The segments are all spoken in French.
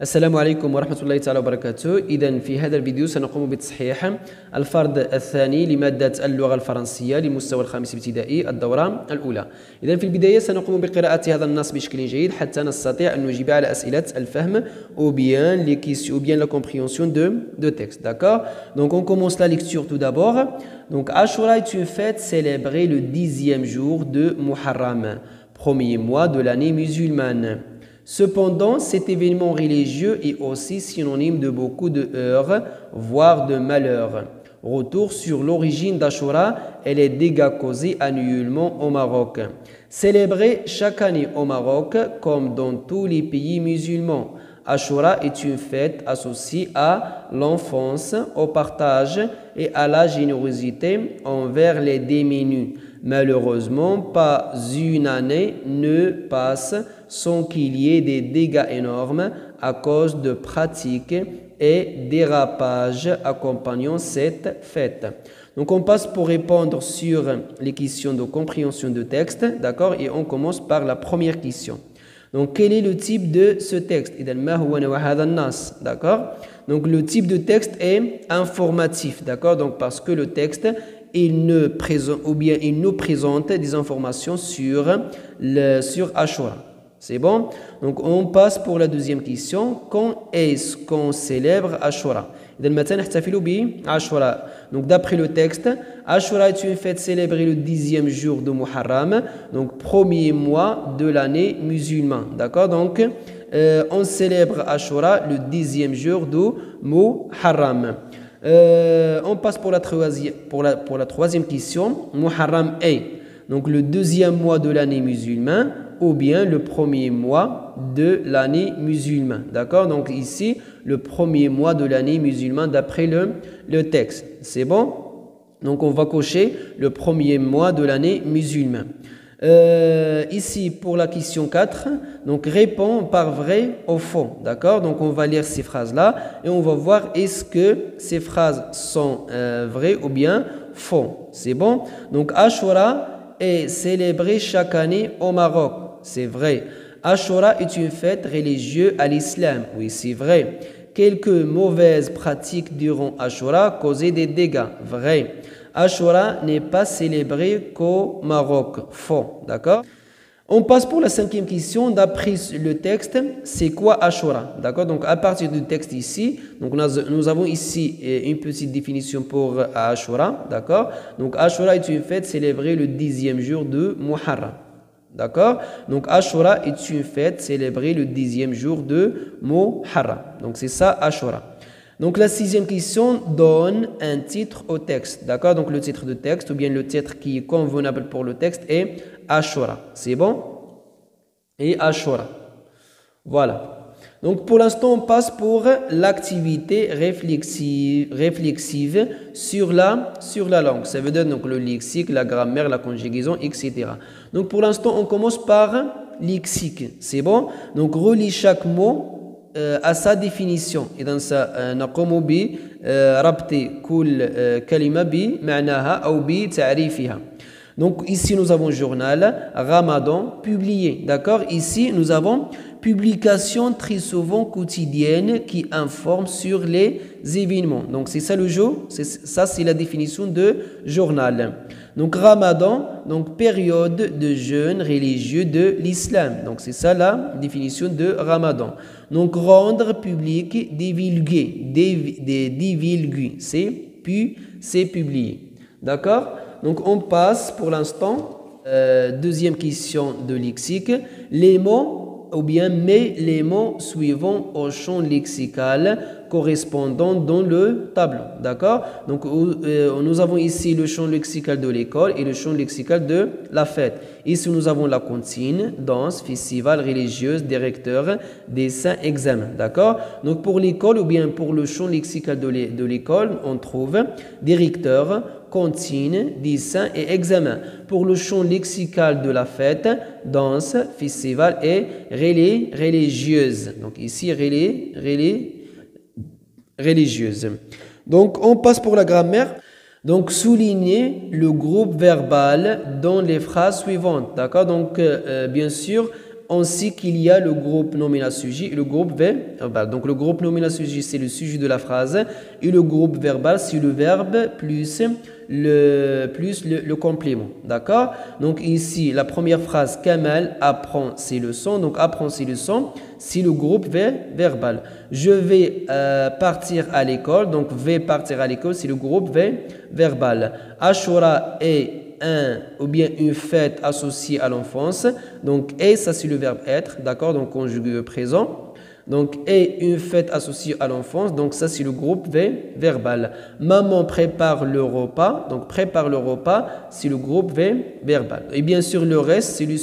السلام عليكم ورحمة الله تعالى وبركاته. إذن في هذا الفيديو سنقوم بتصحيح الفرض الثاني لمادة اللغة الفرنسية للمستوى الخامس ابتدائي الدورة الأولى. إذن في البداية سنقوم بقراءة هذا النص بشكل جيد حتى نستطيع أن نجيب على أسئلة الفهم ou bien la compréhension de texte. D'accord? Donc on commence la lecture tout d'abord. Donc Ashura est une fête célébrée le 10e jour de Muharram, premier mois de l'année musulmane. Cependant, cet événement religieux est aussi synonyme de beaucoup de heurts, voire de malheurs. Retour sur l'origine d'Ashura et les dégâts causés annuellement au Maroc. Célébré chaque année au Maroc, comme dans tous les pays musulmans, Ashura est une fête associée à l'enfance, au partage et à la générosité envers les démunis. Malheureusement, pas une année ne passe sans qu'il y ait des dégâts énormes à cause de pratiques et dérapages accompagnant cette fête. Donc on passe pour répondre sur les questions de compréhension de texte, d'accord? Et on commence par la première question. Donc quel est le type de ce texte? D'accord? Donc le type de texte est informatif, d'accord? Donc parce que le texte il nous présente des informations sur Ashura. C'est bon? Donc on passe pour la deuxième question. Quand est-ce qu'on célèbre Ashura? Donc d'après le texte, Ashura est une fête célébrée le 10e jour de Muharram, donc premier mois de l'année musulmane. D'accord? Donc on célèbre Ashura le 10e jour de Muharram. On passe pour la troisième question. Muharram est donc le deuxième mois de l'année musulmane ou bien le premier mois de l'année musulmane. D'accord? Donc ici, le premier mois de l'année musulmane d'après le texte. C'est bon? Donc on va cocher le premier mois de l'année musulmane. Ici, pour la question 4, donc réponds par vrai ou faux. D'accord? Donc on va lire ces phrases-là et on va voir est-ce que ces phrases sont vraies ou bien faux. C'est bon? Donc Ashura est célébré chaque année au Maroc. C'est vrai. Ashura est une fête religieuse à l'islam. Oui, c'est vrai. Quelques mauvaises pratiques durant Ashura causaient des dégâts. Vrai. Ashura n'est pas célébré qu'au Maroc. Faux. D'accord? On passe pour la cinquième question. D'après le texte, c'est quoi Ashura? D'accord? Donc à partir du texte ici, donc nous avons ici une petite définition pour Ashura. D'accord? Donc Ashura est une fête célébrée le 10e jour de Muharram. D'accord? Donc Ashura est une fête célébrée le 10e jour de Muharram. Donc c'est ça Ashura. Donc la sixième question donne un titre au texte. D'accord? Donc le titre de texte ou bien le titre qui est convenable pour le texte est Ashura. C'est bon? Et Ashura. Voilà. Donc pour l'instant on passe pour l'activité réflexive sur la langue. Ça veut dire donc le lexique, la grammaire, la conjugaison, etc. Donc pour l'instant on commence par lexique. C'est bon? Donc relis chaque mot à sa définition. إذا سنقوم بربط كل كلمة بمعناها أو بتعريفها. Donc ici nous avons journal, Ramadan, publié. D'accord? Ici nous avons publication très souvent quotidienne qui informe sur les événements. Donc c'est ça le jour, ça c'est la définition de journal. Donc Ramadan, donc période de jeûne religieux de l'islam. Donc c'est ça la définition de Ramadan. Donc rendre public, divulguer, divulguer, c'est publié. D'accord? Donc on passe pour l'instant, deuxième question de lexique, les mots ou bien mais les mots suivants au champ lexical correspondant dans le tableau. D'accord? Donc nous avons ici le champ lexical de l'école et le champ lexical de la fête. Ici nous avons la cantine, danse, festival, religieuse, directeur, dessin, examen. D'accord? Donc pour l'école ou bien pour le champ lexical de l'école, on trouve directeur, cantine, dessin et examen. Pour le champ lexical de la fête, danse, festival et religieuse. Donc ici, religieuse. Donc on passe pour la grammaire. Donc souligner le groupe verbal dans les phrases suivantes. D'accord? Donc bien sûr, ainsi qu'il y a le groupe nominal-sujet et le groupe verbal. Donc le groupe nominal-sujet, c'est le sujet de la phrase et le groupe verbal, c'est le verbe plus le complément. D'accord? Donc ici, la première phrase, Kamal apprend ses leçons. Donc apprend ses leçons, c'est le groupe verbal. Je vais partir à l'école. Donc vais partir à l'école, c'est le groupe verbal. Ashura est ou bien une fête associée à l'enfance. Donc, et ça c'est le verbe être, d'accord, donc conjugué au présent. Donc, et une fête associée à l'enfance, donc ça c'est le groupe verbal. Maman prépare le repas, donc prépare le repas, c'est le groupe verbal. Et bien sûr, le reste c'est le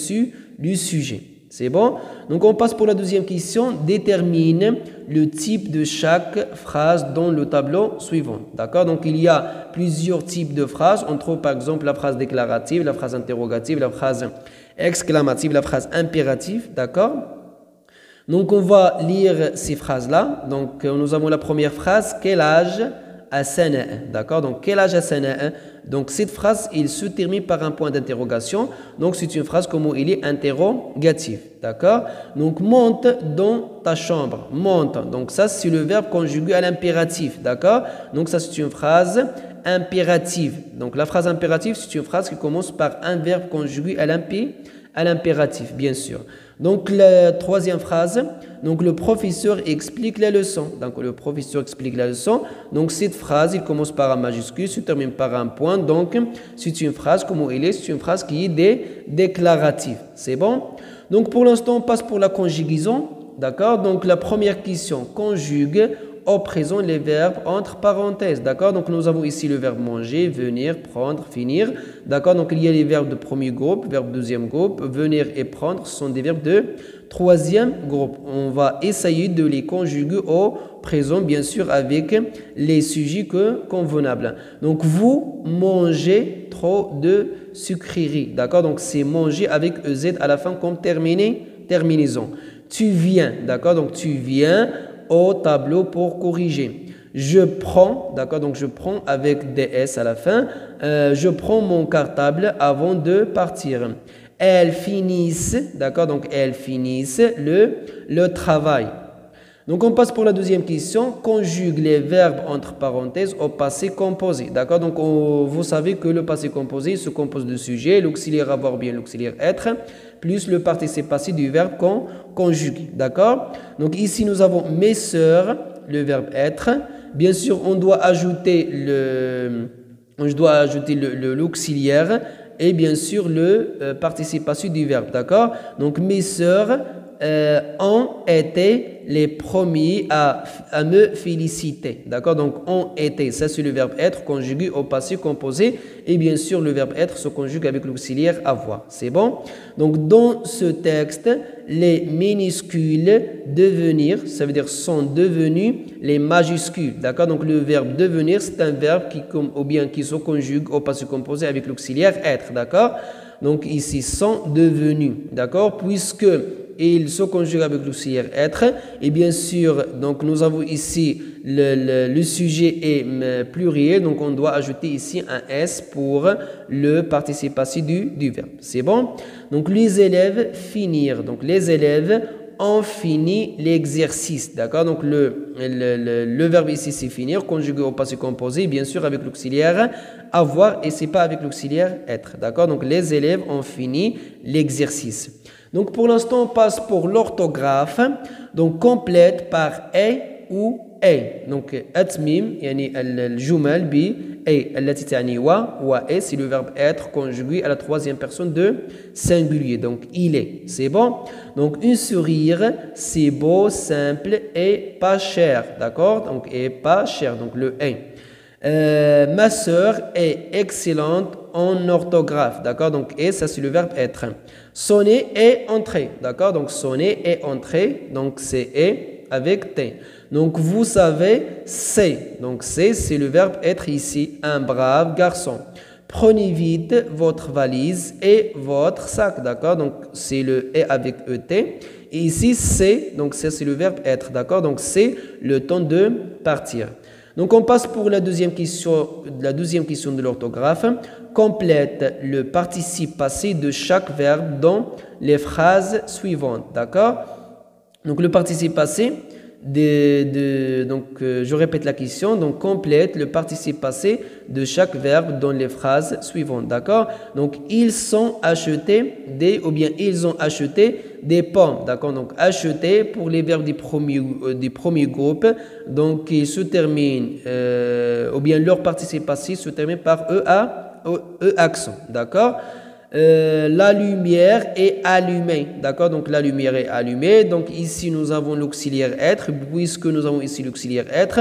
sujet. C'est bon? Donc, on passe pour la deuxième question. Détermine le type de chaque phrase dans le tableau suivant. D'accord? Donc, il y a plusieurs types de phrases. On trouve par exemple la phrase déclarative, la phrase interrogative, la phrase exclamative, la phrase impérative. D'accord? Donc, on va lire ces phrases-là. Donc, nous avons la première phrase. Quel âge a Sana? D'accord? Donc, quel âge a Sana? Donc, cette phrase, il se termine par un point d'interrogation. Donc, c'est une phrase comme il est interrogatif. D'accord? Donc, monte dans ta chambre. Monte. Donc, ça, c'est le verbe conjugué à l'impératif. D'accord? Donc, ça, c'est une phrase impérative. Donc, la phrase impérative, c'est une phrase qui commence par un verbe conjugué à l'impératif, bien sûr. Donc, la troisième phrase, donc le professeur explique la leçon. Donc, le professeur explique la leçon. Donc, cette phrase, il commence par un majuscule, se termine par un point. Donc, c'est une phrase, comme il est, c'est une phrase qui est déclarative. C'est bon? Donc, pour l'instant, on passe pour la conjugaison. D'accord? Donc, la première question, conjugue au présent les verbes entre parenthèses. D'accord? Donc, nous avons ici le verbe manger, venir, prendre, finir. D'accord? Donc, il y a les verbes de premier groupe, verbe de deuxième groupe. Venir et prendre sont des verbes de troisième groupe. On va essayer de les conjuguer au présent, bien sûr, avec les sujets convenables. Donc, vous mangez trop de sucreries. D'accord? Donc, c'est manger avec EZ à la fin comme terminaison. Tu viens. D'accord? Donc, tu viens au tableau pour corriger. Je prends, d'accord, donc je prends avec DS à la fin. Je prends mon cartable avant de partir. Elles finissent, d'accord, donc elles finissent le travail. Donc on passe pour la deuxième question. Conjugue les verbes entre parenthèses au passé composé. D'accord, donc vous savez que le passé composé se compose de sujet, l'auxiliaire avoir bien l'auxiliaire être, plus le participe passé du verbe conjugué. D'accord? Donc ici nous avons mes sœurs, le verbe être. Bien sûr, on doit ajouter l'auxiliaire et bien sûr le participe passé du verbe. D'accord? Donc mes sœurs ont été les premiers à me féliciter. D'accord? Donc, ont été, ça c'est le verbe être conjugué au passé composé. Et bien sûr, le verbe être se conjugue avec l'auxiliaire avoir. C'est bon? Donc, dans ce texte, les minuscules devenir, ça veut dire sont devenus les majuscules. D'accord? Donc, le verbe devenir, c'est un verbe qui se conjugue au passé composé avec l'auxiliaire être. D'accord? Donc, ici, sont devenus. D'accord? Puisque il se conjugue avec l'auxiliaire être. Et bien sûr, donc nous avons ici le sujet est pluriel, donc on doit ajouter ici un S pour le participe passé du verbe. C'est bon? Donc les élèves finir. Donc les élèves ont fini l'exercice. D'accord? Donc le verbe ici c'est finir, conjugué au passé composé, bien sûr avec l'auxiliaire avoir et c'est pas avec l'auxiliaire être. D'accord? Donc les élèves ont fini l'exercice. Donc, pour l'instant, on passe pour l'orthographe. Donc, complète par « ou « a ». Donc, « atmim » yani الجمل ب « a » التي تعني « و » « c'est le verbe être conjugué à la troisième personne de singulier. Donc, il est. C'est bon? Donc, une sourire, c'est beau, simple et pas cher. D'accord? Donc, et pas cher. Donc, le « a ». Ma sœur est excellente en orthographe. D'accord? Donc, et ça, c'est le verbe être. Sonner et entrer. D'accord? Donc, sonner et entrer. Donc, c'est et avec T. Donc, vous savez, c'est. Donc, c'est le verbe être ici. Un brave garçon. Prenez vite votre valise et votre sac. D'accord? Donc, c'est le et avec ET. Et ici, c'est. Donc, c'est le verbe être. D'accord? Donc, c'est le temps de partir. Donc, on passe pour la deuxième question de l'orthographe. complète le participe passé de chaque verbe dans les phrases suivantes. D'accord? Donc, le participe passé, je répète la question. Donc, complète le participe passé de chaque verbe dans les phrases suivantes. D'accord? Donc, ils ont acheté ils ont acheté des pommes. D'accord? Donc, acheter pour les verbes du premier groupe. Donc, ils se terminent, leur participe passé se termine par E accent. D'accord? La lumière est allumée. D'accord? Donc, la lumière est allumée. Donc, ici, nous avons l'auxiliaire être. Puisque nous avons ici l'auxiliaire être,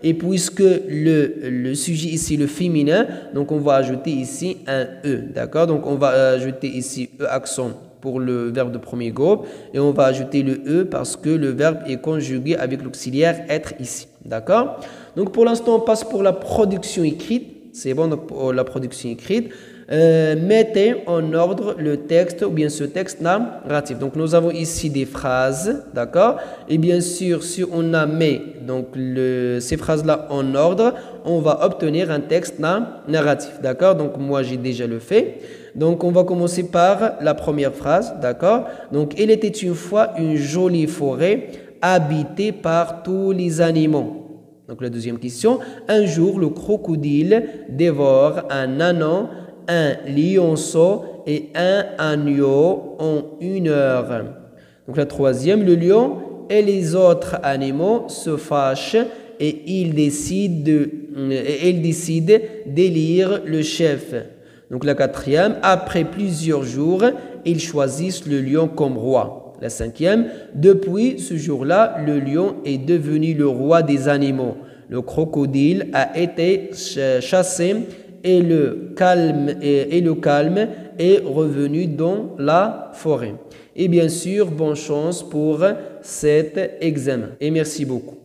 et puisque le sujet ici, le féminin, donc on va ajouter ici un E. D'accord? Donc, on va ajouter ici E accent pour le verbe de premier groupe. Et on va ajouter le E parce que le verbe est conjugué avec l'auxiliaire être ici. D'accord? Donc, pour l'instant, on passe pour la production écrite. C'est bon, donc pour la production écrite. Mettez en ordre le texte ou bien ce texte narratif. Donc, nous avons ici des phrases, d'accord? Et bien sûr, si on a mis donc, ces phrases-là en ordre, on va obtenir un texte narratif, d'accord? Donc, moi, j'ai déjà le fait. Donc, on va commencer par la première phrase, d'accord? Donc, il était une fois une jolie forêt habitée par tous les animaux. Donc, la deuxième question. Un jour, le crocodile dévore un ânon, un lionceau et un agneau en 1 heure. Donc, la troisième. Le lion et les autres animaux se fâchent et ils décident d'élire le chef. Donc, la quatrième. Après plusieurs jours, ils choisissent le lion comme roi. La cinquième, depuis ce jour-là, le lion est devenu le roi des animaux. Le crocodile a été chassé et le calme est revenu dans la forêt. Et bien sûr, bonne chance pour cet examen. Et merci beaucoup.